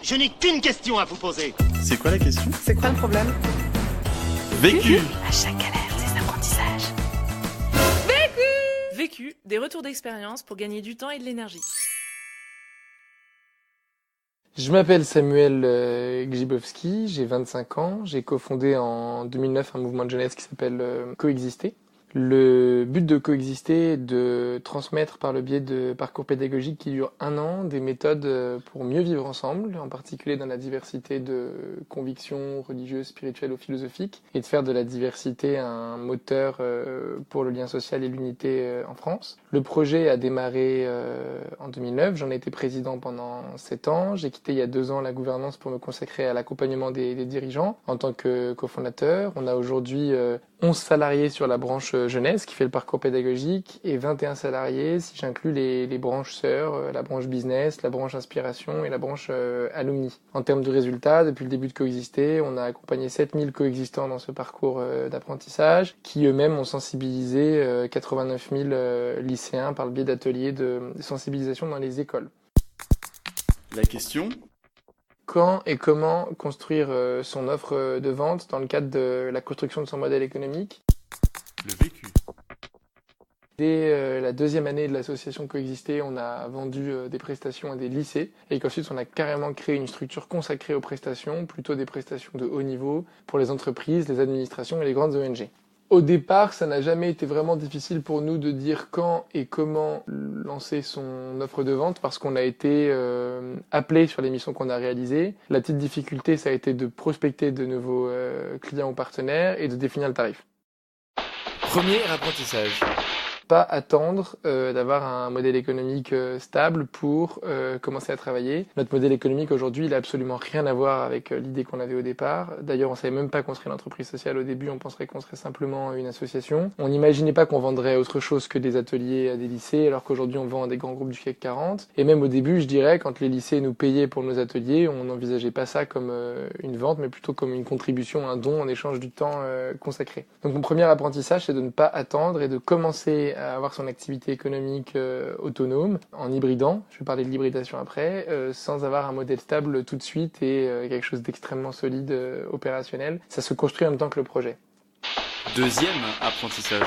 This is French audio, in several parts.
Je n'ai qu'une question à vous poser. C'est quoi la question? C'est quoi le problème? Vécu. À chaque galère, des apprentissages. Vécu, des retours d'expérience pour gagner du temps et de l'énergie. Je m'appelle Samuel Grzybowski, j'ai 25 ans, j'ai cofondé en 2009 un mouvement de jeunesse qui s'appelle Coexister. Le but de Coexister est de transmettre par le biais de parcours pédagogiques qui durent 1 an des méthodes pour mieux vivre ensemble, en particulier dans la diversité de convictions religieuses, spirituelles ou philosophiques, et de faire de la diversité un moteur pour le lien social et l'unité en France. Le projet a démarré en 2009, j'en ai été président pendant 7 ans, j'ai quitté il y a 2 ans la gouvernance pour me consacrer à l'accompagnement des dirigeants en tant que cofondateur. On a aujourd'hui 11 salariés sur la branche jeunesse qui fait le parcours pédagogique et 21 salariés si j'inclus les branches sœurs, la branche business, la branche inspiration et la branche alumni. En termes de résultats, depuis le début de Coexister, on a accompagné 7000 coexistants dans ce parcours d'apprentissage qui eux-mêmes ont sensibilisé 89 000 lycéens par le biais d'ateliers de sensibilisation dans les écoles. La question? Quand et comment construire son offre de vente dans le cadre de la construction de son modèle économique. Le vécu. Dès la 2e année de l'association Coexister, on a vendu des prestations à des lycées et qu'ensuite on a carrément créé une structure consacrée aux prestations, plutôt des prestations de haut niveau pour les entreprises, les administrations et les grandes ONG. Au départ, ça n'a jamais été vraiment difficile pour nous de dire quand et comment lancer son offre de vente parce qu'on a été appelé sur les missions qu'on a réalisées. La petite difficulté, ça a été de prospecter de nouveaux clients ou partenaires et de définir le tarif. Premier apprentissage. Pas attendre d'avoir un modèle économique stable pour commencer à travailler. Notre modèle économique aujourd'hui, il a absolument rien à voir avec l'idée qu'on avait au départ. D'ailleurs, on savait même pas qu'on serait une entreprise sociale au début, on penserait qu'on serait simplement une association. On n'imaginait pas qu'on vendrait autre chose que des ateliers à des lycées, alors qu'aujourd'hui on vend à des grands groupes du CAC 40. Et même au début, je dirais, quand les lycées nous payaient pour nos ateliers, on n'envisageait pas ça comme une vente, mais plutôt comme une contribution, un don en échange du temps consacré. Donc mon premier apprentissage, c'est de ne pas attendre et de commencer à avoir son activité économique autonome, en hybridant, je vais parler de l'hybridation après, sans avoir un modèle stable tout de suite et quelque chose d'extrêmement solide, opérationnel. Ça se construit en même temps que le projet. Deuxième apprentissage.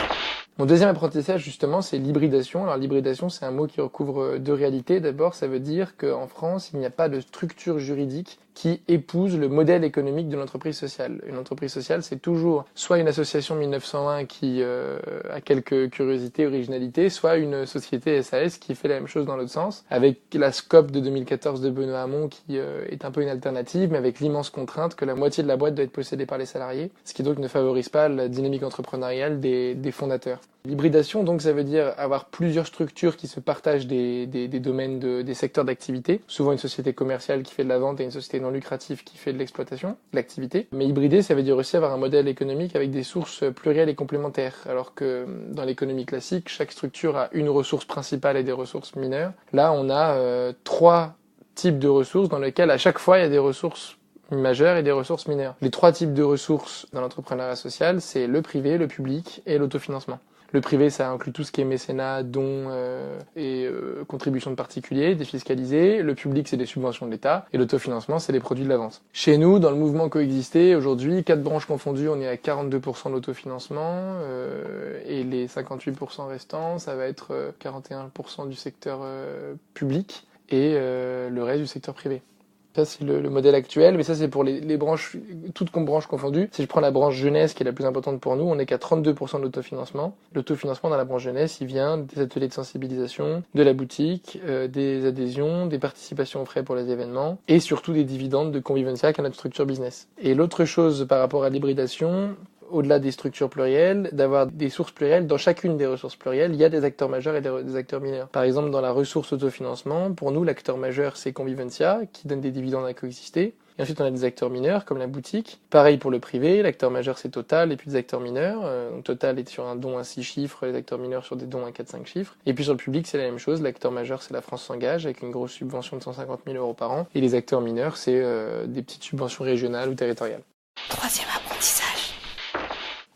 Mon deuxième apprentissage, justement, c'est l'hybridation. Alors, l'hybridation, c'est un mot qui recouvre 2 réalités. D'abord, ça veut dire qu'en France, il n'y a pas de structure juridique qui épouse le modèle économique de l'entreprise sociale. Une entreprise sociale, c'est toujours soit une association 1901 qui a quelques curiosités, originalités, soit une société SAS qui fait la même chose dans l'autre sens, avec la SCOP de 2014 de Benoît Hamon qui est un peu une alternative, mais avec l'immense contrainte que la moitié de la boîte doit être possédée par les salariés, ce qui donc ne favorise pas la dynamique entrepreneuriale des fondateurs. L'hybridation, donc, ça veut dire avoir plusieurs structures qui se partagent des domaines, des secteurs d'activité. Souvent une société commerciale qui fait de la vente et une société non lucrative qui fait de l'exploitation, de l'activité. Mais hybrider, ça veut dire aussi avoir un modèle économique avec des sources plurielles et complémentaires. Alors que dans l'économie classique, chaque structure a une ressource principale et des ressources mineures. Là, on a 3 types de ressources dans lesquelles à chaque fois il y a des ressources majeures et des ressources mineures. Les 3 types de ressources dans l'entrepreneuriat social, c'est le privé, le public et l'autofinancement. Le privé, ça inclut tout ce qui est mécénat, dons et contributions de particuliers, défiscalisées. Le public, c'est des subventions de l'État. Et l'autofinancement, c'est les produits de la vente. Chez nous, dans le mouvement Coexister, aujourd'hui, 4 branches confondues, on est à 42% d'autofinancement. Et les 58% restants, ça va être 41% du secteur public et le reste du secteur privé. Ça, c'est le modèle actuel, mais ça, c'est pour les branches, toutes branches confondues. Si je prends la branche jeunesse, qui est la plus importante pour nous, on est qu'à 32% d'autofinancement. L'autofinancement dans la branche jeunesse, il vient des ateliers de sensibilisation, de la boutique, des adhésions, des participations aux frais pour les événements, et surtout des dividendes de Convivencia, qui est notre structure business. Et l'autre chose par rapport à l'hybridation, au-delà des structures plurielles, d'avoir des sources plurielles. Dans chacune des ressources plurielles, il y a des acteurs majeurs et des acteurs mineurs. Par exemple, dans la ressource autofinancement, pour nous, l'acteur majeur, c'est Convivencia, qui donne des dividendes à Coexister. Et ensuite, on a des acteurs mineurs, comme la boutique. Pareil pour le privé, l'acteur majeur, c'est Total, et puis des acteurs mineurs. Donc, Total est sur un don à 6 chiffres, les acteurs mineurs sur des dons à 4-5 chiffres. Et puis sur le public, c'est la même chose. L'acteur majeur, c'est la France s'engage, avec une grosse subvention de 150 000 € par an. Et les acteurs mineurs, c'est des petites subventions régionales ou territoriales. Troisième apprentissage.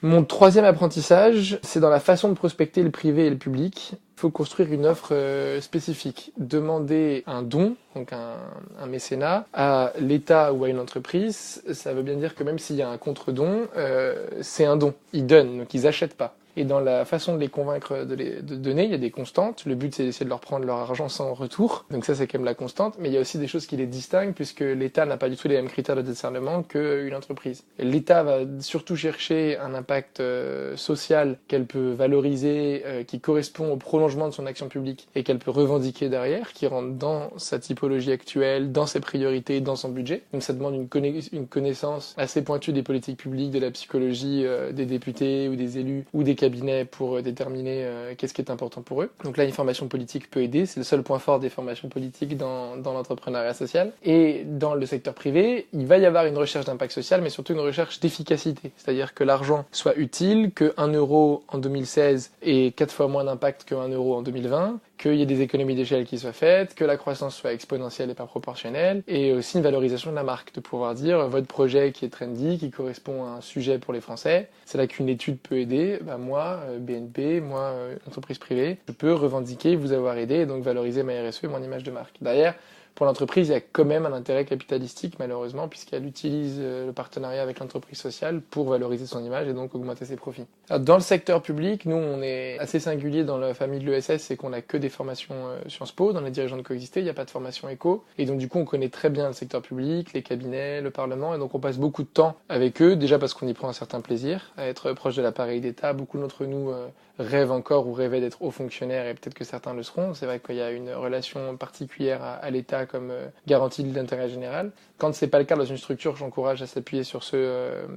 Mon troisième apprentissage, c'est dans la façon de prospecter le privé et le public. Il faut construire une offre spécifique. Demander un don, donc un mécénat, à l'État ou à une entreprise, ça veut bien dire que même s'il y a un contre-don, c'est un don. Ils donnent, donc ils achètent pas. Et dans la façon de les convaincre de donner, il y a des constantes. Le but, c'est d'essayer de leur prendre leur argent sans retour. Donc ça, c'est quand même la constante. Mais il y a aussi des choses qui les distinguent, puisque l'État n'a pas du tout les mêmes critères de discernement qu'une entreprise. L'État va surtout chercher un impact social qu'elle peut valoriser, qui correspond au prolongement de son action publique et qu'elle peut revendiquer derrière, qui rentre dans sa typologie actuelle, dans ses priorités, dans son budget. Donc ça demande une connaissance assez pointue des politiques publiques, de la psychologie des députés ou des élus ou des cabinets pour déterminer qu'est-ce qui est important pour eux. Donc là, une formation politique peut aider. C'est le seul point fort des formations politiques dans l'entrepreneuriat social. Et dans le secteur privé, il va y avoir une recherche d'impact social, mais surtout une recherche d'efficacité. C'est-à-dire que l'argent soit utile, que 1 euro en 2016 ait 4 fois moins d'impact que 1 euro en 2020, qu'il y ait des économies d'échelle qui soient faites, que la croissance soit exponentielle et pas proportionnelle, et aussi une valorisation de la marque, de pouvoir dire votre projet qui est trendy, qui correspond à un sujet pour les Français, c'est là qu'une étude peut aider. Moi, BNP, moi, entreprise privée, je peux revendiquer, vous avoir aidé, et donc valoriser ma RSE et mon image de marque. Derrière, pour l'entreprise, il y a quand même un intérêt capitalistique, malheureusement, puisqu'elle utilise le partenariat avec l'entreprise sociale pour valoriser son image et donc augmenter ses profits. Alors, dans le secteur public, nous, on est assez singulier dans la famille de l'ESS, c'est qu'on n'a que des formations Sciences Po, dans les dirigeants de coexister, il n'y a pas de formation éco, et donc du coup, on connaît très bien le secteur public, les cabinets, le Parlement, et donc on passe beaucoup de temps avec eux, déjà parce qu'on y prend un certain plaisir, à être proche de l'appareil d'État. Beaucoup d'entre nous rêvent encore ou rêvaient d'être hauts fonctionnaires, et peut-être que certains le seront. C'est vrai qu'il y a une relation particulière à l'État comme garantie de l'intérêt général. Quand c'est pas le cas dans une structure, j'encourage à s'appuyer sur ceux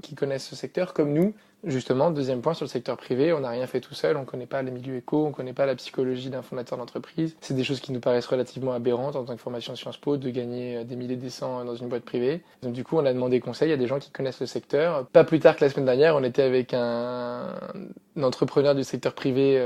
qui connaissent ce secteur, comme nous. Justement, deuxième point, sur le secteur privé, on n'a rien fait tout seul, on connaît pas les milieux éco, on connaît pas la psychologie d'un fondateur d'entreprise. C'est des choses qui nous paraissent relativement aberrantes en tant que formation Sciences Po, de gagner des milliers des cents dans une boîte privée. Donc du coup, on a demandé conseil à des gens qui connaissent le secteur. Pas plus tard que la semaine dernière, on était avec un entrepreneur du secteur privé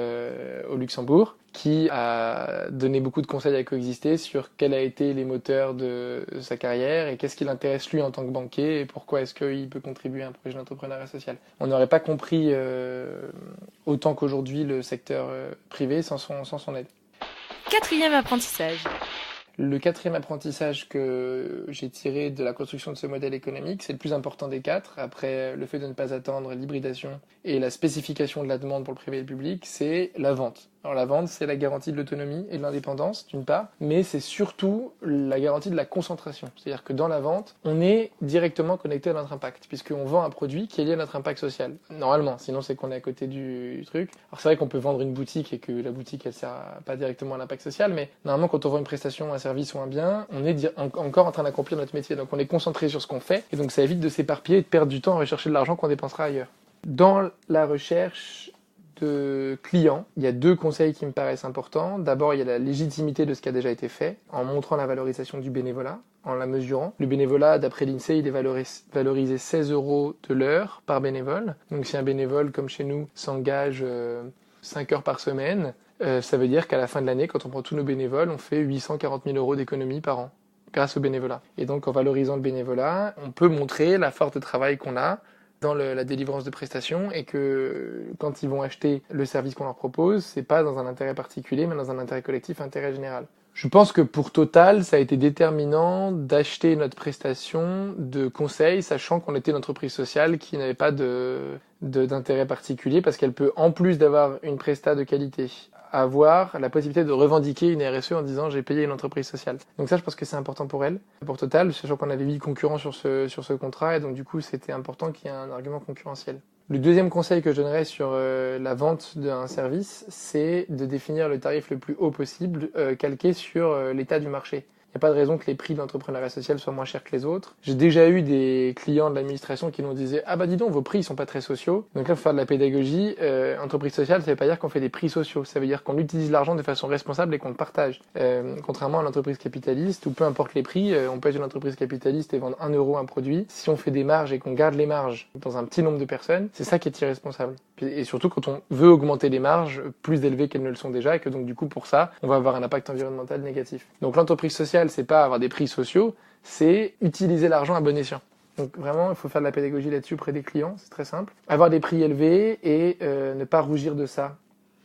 au Luxembourg, qui a donné beaucoup de conseils à coexister sur quels a été les moteurs de sa carrière et qu'est-ce qui l'intéresse lui en tant que banquier et pourquoi est-ce qu'il peut contribuer à un projet d'entrepreneuriat social. On n'aurait pas compris autant qu'aujourd'hui le secteur privé sans son aide. Quatrième apprentissage. Le quatrième apprentissage que j'ai tiré de la construction de ce modèle économique, c'est le plus important des quatre, après le fait de ne pas attendre l'hybridation et la spécification de la demande pour le privé et le public, c'est la vente. Alors la vente, c'est la garantie de l'autonomie et de l'indépendance, d'une part, mais c'est surtout la garantie de la concentration. C'est-à-dire que dans la vente, on est directement connecté à notre impact, puisqu'on vend un produit qui est lié à notre impact social. Normalement, sinon c'est qu'on est à côté du truc. Alors c'est vrai qu'on peut vendre une boutique et que la boutique, elle sert pas directement à l'impact social, mais normalement quand on vend une prestation, un service ou un bien, on est encore en train d'accomplir notre métier. Donc on est concentré sur ce qu'on fait, et donc ça évite de s'éparpiller et de perdre du temps à rechercher de l'argent qu'on dépensera ailleurs. Dans la recherche de clients, il y a deux conseils qui me paraissent importants. D'abord, il y a la légitimité de ce qui a déjà été fait, en montrant la valorisation du bénévolat, en la mesurant. Le bénévolat, d'après l'INSEE, il est valorisé 16 € de l'heure par bénévole. Donc si un bénévole, comme chez nous, s'engage 5 heures par semaine, ça veut dire qu'à la fin de l'année, quand on prend tous nos bénévoles, on fait 840 000 € d'économie par an, grâce au bénévolat. Et donc, en valorisant le bénévolat, on peut montrer la force de travail qu'on a dans la délivrance de prestations et que quand ils vont acheter le service qu'on leur propose, c'est pas dans un intérêt particulier, mais dans un intérêt collectif, intérêt général. Je pense que pour Total, ça a été déterminant d'acheter notre prestation de conseil, sachant qu'on était une entreprise sociale qui n'avait pas d'intérêt particulier, parce qu'elle peut, en plus d'avoir une presta de qualité, avoir la possibilité de revendiquer une RSE en disant j'ai payé une entreprise sociale. Donc ça, je pense que c'est important pour elle, pour Total, sachant qu'on avait 8 concurrents sur ce contrat, et donc du coup c'était important qu'il y ait un argument concurrentiel. Le deuxième conseil que je donnerais sur la vente d'un service, c'est de définir le tarif le plus haut possible, calqué sur l'état du marché. Il n'y a pas de raison que les prix de l'entrepreneuriat social soient moins chers que les autres. J'ai déjà eu des clients de l'administration qui nous disaient « Ah bah dis donc, vos prix ils sont pas très sociaux ». Donc là, il faut faire de la pédagogie. Entreprise sociale, ça veut pas dire qu'on fait des prix sociaux. Ça veut dire qu'on utilise l'argent de façon responsable et qu'on le partage. Contrairement à l'entreprise capitaliste, où peu importe les prix, on peut être une entreprise capitaliste et vendre 1 € un produit. Si on fait des marges et qu'on garde les marges dans un petit nombre de personnes, c'est ça qui est irresponsable. Et surtout quand on veut augmenter les marges plus élevées qu'elles ne le sont déjà, et que donc du coup pour ça, on va avoir un impact environnemental négatif. Donc l'entreprise sociale, c'est pas avoir des prix sociaux, c'est utiliser l'argent à bon escient. Donc vraiment, il faut faire de la pédagogie là-dessus auprès des clients, c'est très simple. Avoir des prix élevés et ne pas rougir de ça.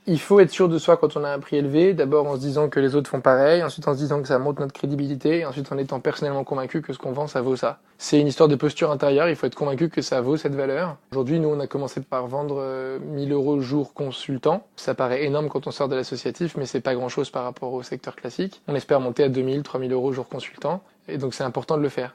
Il faut être sûr de soi quand on a un prix élevé, d'abord en se disant que les autres font pareil, ensuite en se disant que ça montre notre crédibilité, et ensuite en étant personnellement convaincu que ce qu'on vend, ça vaut ça. C'est une histoire de posture intérieure, il faut être convaincu que ça vaut cette valeur. Aujourd'hui, nous, on a commencé par vendre 1000 € jour consultant. Ça paraît énorme quand on sort de l'associatif, mais c'est pas grand-chose par rapport au secteur classique. On espère monter à 2000, 3000 € jour consultant, et donc c'est important de le faire,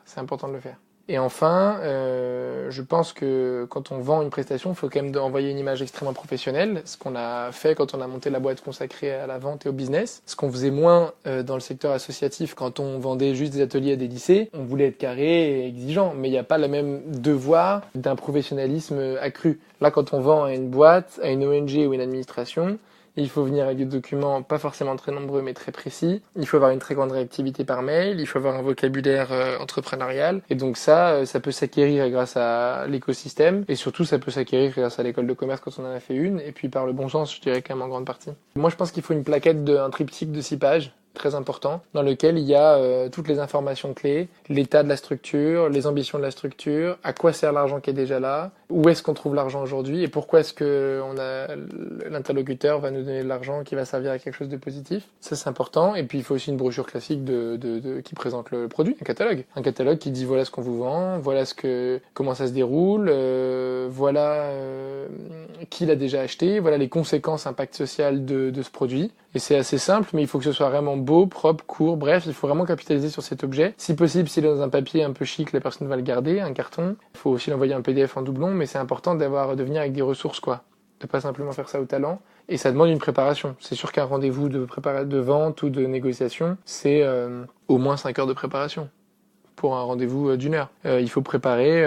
Et enfin, je pense que quand on vend une prestation, il faut quand même envoyer une image extrêmement professionnelle, ce qu'on a fait quand on a monté la boîte consacrée à la vente et au business, ce qu'on faisait moins dans le secteur associatif quand on vendait juste des ateliers à des lycées. On voulait être carré et exigeant, mais il n'y a pas le même devoir d'un professionnalisme accru. Là, quand on vend à une boîte, à une ONG ou une administration, il faut venir avec des documents pas forcément très nombreux mais très précis. Il faut avoir une très grande réactivité par mail. Il faut avoir un vocabulaire entrepreneurial. Et donc ça peut s'acquérir grâce à l'écosystème. Et surtout, ça peut s'acquérir grâce à l'école de commerce quand on en a fait une. Et puis par le bon sens, je dirais quand même en grande partie. Moi, je pense qu'il faut une plaquette un triptyque de 6 pages. Très important, dans lequel il y a toutes les informations clés, l'état de la structure, les ambitions de la structure, à quoi sert l'argent qui est déjà là, où est-ce qu'on trouve l'argent aujourd'hui et pourquoi est-ce que l'interlocuteur va nous donner de l'argent qui va servir à quelque chose de positif. Ça, c'est important. Et puis, il faut aussi une brochure classique qui présente le produit, un catalogue. Un catalogue qui dit voilà ce qu'on vous vend, voilà comment ça se déroule, voilà qui l'a déjà acheté, voilà les conséquences, impact social de ce produit. Et c'est assez simple, mais il faut que ce soit vraiment beau, propre, court, bref, il faut vraiment capitaliser sur cet objet. Si possible, s'il est dans un papier un peu chic, la personne va le garder, un carton. Il faut aussi l'envoyer un PDF en doublon, mais c'est important de venir avec des ressources, quoi. De pas simplement faire ça au talent. Et ça demande une préparation. C'est sûr qu'un rendez-vous de vente ou de négociation, c'est au moins 5 heures de préparation. Pour un rendez-vous d'1 heure. Il faut préparer,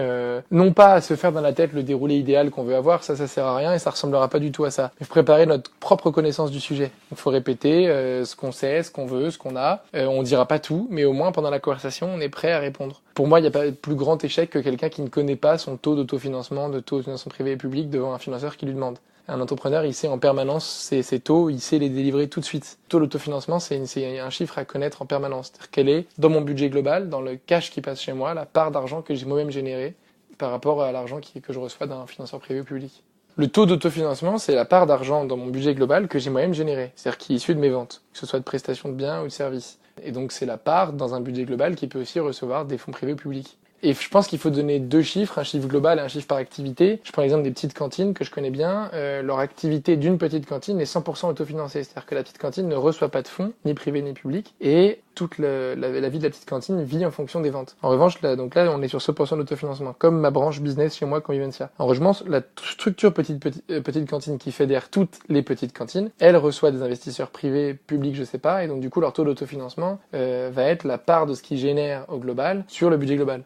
non pas à se faire dans la tête le déroulé idéal qu'on veut avoir, ça sert à rien et ça ressemblera pas du tout à ça. Mais préparer notre propre connaissance du sujet. Il faut répéter ce qu'on sait, ce qu'on veut, ce qu'on a. On dira pas tout, mais au moins pendant la conversation, on est prêt à répondre. Pour moi, il n'y a pas de plus grand échec que quelqu'un qui ne connaît pas son taux d'autofinancement, de taux d'autofinancement privé et public devant un financeur qui lui demande. Un entrepreneur, il sait en permanence ses taux, il sait les délivrer tout de suite. Le taux d'autofinancement, c'est un chiffre à connaître en permanence. C'est-à-dire quelle est, dans mon budget global, dans le cash qui passe chez moi, la part d'argent que j'ai moi-même généré par rapport à l'argent que je reçois d'un financeur privé ou public. Le taux d'autofinancement, c'est la part d'argent dans mon budget global que j'ai moi-même généré, c'est-à-dire qui est issu de mes ventes, que ce soit de prestations de biens ou de services. Et donc c'est la part dans un budget global qui peut aussi recevoir des fonds privés ou publics. Et je pense qu'il faut donner 2 chiffres, un chiffre global et un chiffre par activité. Je prends l'exemple des petites cantines que je connais bien. Leur activité d'une petite cantine est 100% autofinancée. C'est-à-dire que la petite cantine ne reçoit pas de fonds, ni privés ni publics. Et toute la vie de la petite cantine vit en fonction des ventes. En revanche, là, on est sur 100% d'autofinancement, comme ma branche business chez moi, Convivencia. En revanche, la structure petite cantine qui fédère toutes les petites cantines, elle reçoit des investisseurs privés, publics, je sais pas. Et donc, du coup, leur taux d'autofinancement va être la part de ce qu'ils génèrent au global sur le budget global.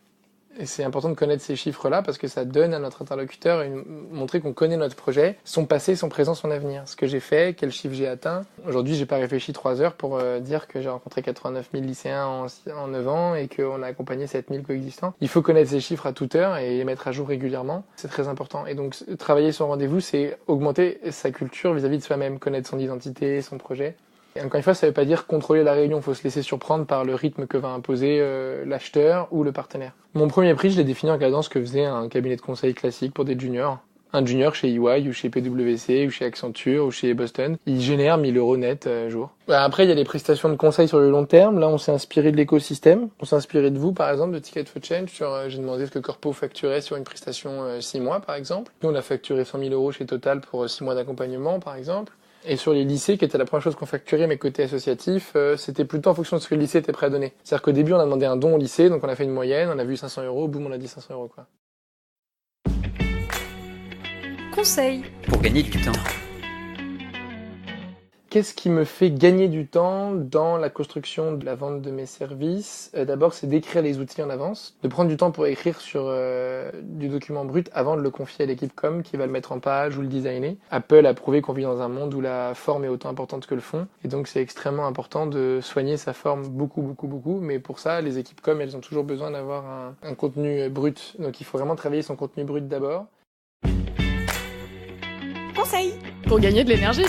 Et c'est important de connaître ces chiffres-là parce que ça donne à notre interlocuteur montrer qu'on connaît notre projet, son passé, son présent, son avenir. Ce que j'ai fait, quel chiffre j'ai atteint. Aujourd'hui, j'ai pas réfléchi 3 heures pour dire que j'ai rencontré 89 000 lycéens en 9 ans et qu'on a accompagné 7 000 coexistants. Il faut connaître ces chiffres à toute heure et les mettre à jour régulièrement. C'est très important. Et donc, travailler son rendez-vous, c'est augmenter sa culture vis-à-vis de soi-même, connaître son identité, son projet. Et encore une fois, ça ne veut pas dire contrôler la réunion, il faut se laisser surprendre par le rythme que va imposer l'acheteur ou le partenaire. Mon premier prix, je l'ai défini en regardant ce que faisait un cabinet de conseil classique pour des juniors. Un junior chez EY ou chez PwC ou chez Accenture ou chez Boston, il génère 1000 € net jour. Après, il y a les prestations de conseil sur le long terme. Là, on s'est inspiré de l'écosystème. On s'est inspiré de vous, par exemple, de Ticket for Change. J'ai demandé ce que Corpo facturait sur une prestation 6 mois, par exemple. Nous, on a facturé 100 000 € chez Total pour 6 mois d'accompagnement, par exemple. Et sur les lycées, qui était la première chose qu'on facturait, mais côté associatif, c'était plutôt en fonction de ce que le lycée était prêt à donner. C'est-à-dire qu'au début, on a demandé un don au lycée, donc on a fait une moyenne, on a vu 500 €, boum, on a dit 500 €, quoi. Conseil Pour gagner du temps. Qu'est-ce qui me fait gagner du temps dans la construction de la vente de mes services ? D'abord, c'est d'écrire les outils en avance, de prendre du temps pour écrire sur du document brut avant de le confier à l'équipe com qui va le mettre en page ou le designer. Apple a prouvé qu'on vit dans un monde où la forme est autant importante que le fond, et donc c'est extrêmement important de soigner sa forme beaucoup, mais pour ça, les équipes com, elles ont toujours besoin d'avoir un contenu brut. Donc il faut vraiment travailler son contenu brut d'abord. Conseil pour gagner de l'énergie.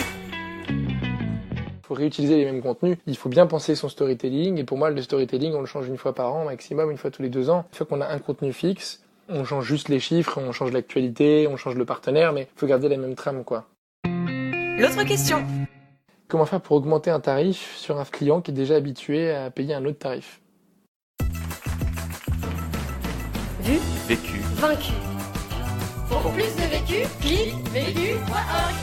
Il faut réutiliser les mêmes contenus. Il faut bien penser son storytelling. Et pour moi, le storytelling, on le change une fois par an, maximum, une fois tous les 2 ans. Une fois qu'on a un contenu fixe, On change juste les chiffres, on change l'actualité, on change le partenaire, mais il faut garder la même trame, quoi. L'autre question. Comment faire pour augmenter un tarif sur un client qui est déjà habitué à payer un autre tarif? Vu, Vécu. vaincu. Pour plus de vécu, clique vécu.org.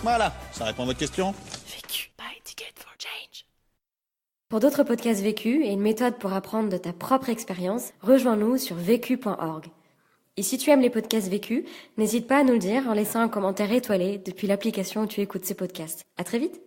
Voilà, ça répond à votre question. Vécu. Buy ticket for change. Pour d'autres podcasts vécus et une méthode pour apprendre de ta propre expérience, rejoins-nous sur vécu.org. Et si tu aimes les podcasts vécus, n'hésite pas à nous le dire en laissant un commentaire étoilé depuis l'application où tu écoutes ces podcasts. À très vite!